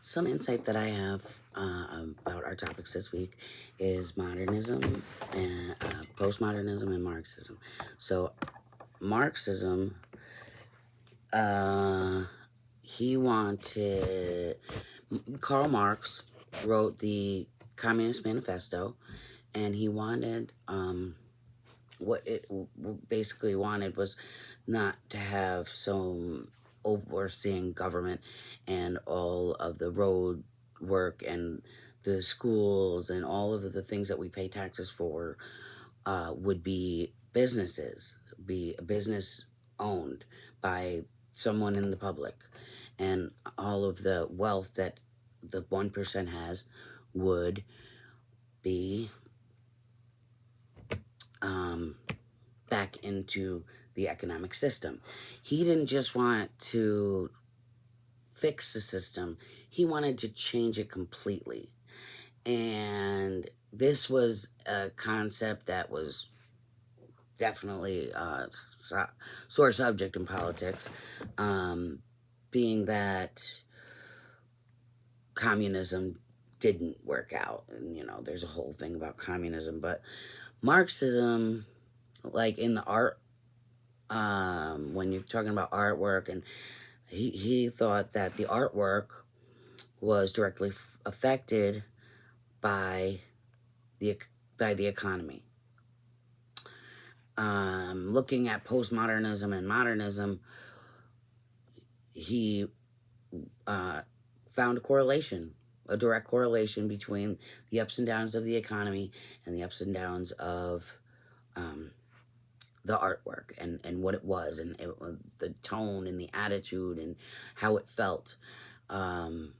Some insight that I have about our topics this week is modernism and postmodernism and Marxism. So, Marxism, uh, he wanted, Karl Marx wrote the Communist Manifesto, and he wanted, what it basically wanted was not to have some overseeing government and all of the road work and the schools and all of the things that we pay taxes for would be businesses, be a business owned by someone in the public, and all of the wealth that the 1% has would be um, back into the economic system. He didn't just want to fix the system, he wanted to change it completely. And this was a concept that was definitely a sore subject in politics, being that communism didn't work out. And, there's a whole thing about communism, but Marxism, like in the art, when you're talking about artwork, and he thought that the artwork was directly affected by the economy. Looking at postmodernism and modernism, he found a direct correlation between the ups and downs of the economy and the ups and downs of the artwork and what it was, and the tone and the attitude and how it felt. I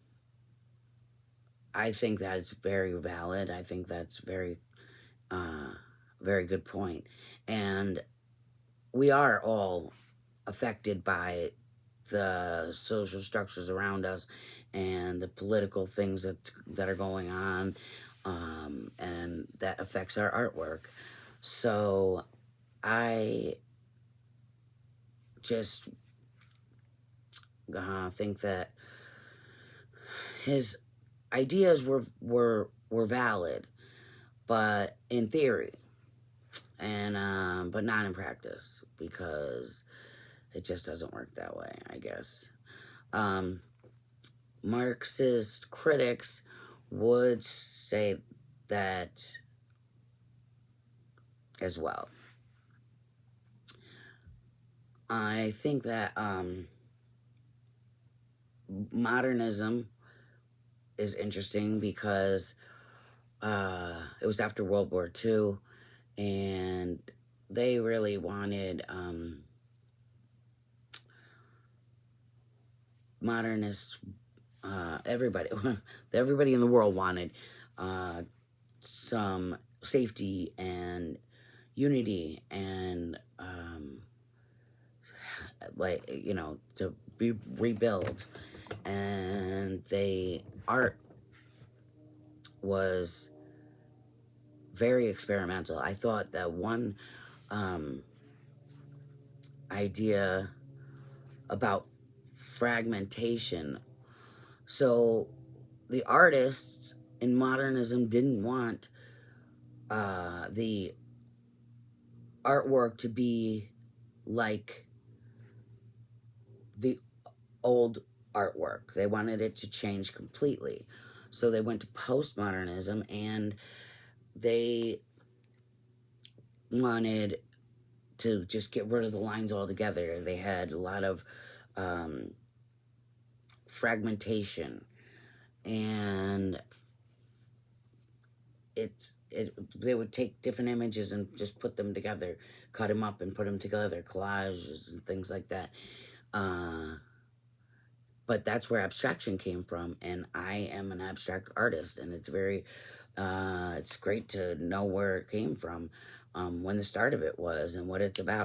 think that it's very valid. I think that's very good point. And we are all affected by the social structures around us and the political things that are going on, and that affects our artwork. So I just think that his ideas were valid, but in theory, and but not in practice, because it just doesn't work that way, I guess. Marxist critics would say that as well. I think that modernism is interesting because it was after World War II, and they really wanted modernists. Everybody in the world wanted some safety and unity and to be rebuild, and art was very experimental. I thought that one idea about fragmentation. So the artists in modernism didn't want the artwork to be like the old artwork. They wanted it to change completely. So they went to postmodernism, and they wanted to just get rid of the lines altogether. They had a lot of fragmentation, and they would take different images and just put them together, cut them up and put them together, collages and things like that. But that's where abstraction came from, and I am an abstract artist, and it's it's great to know where it came from, when the start of it was and what it's about.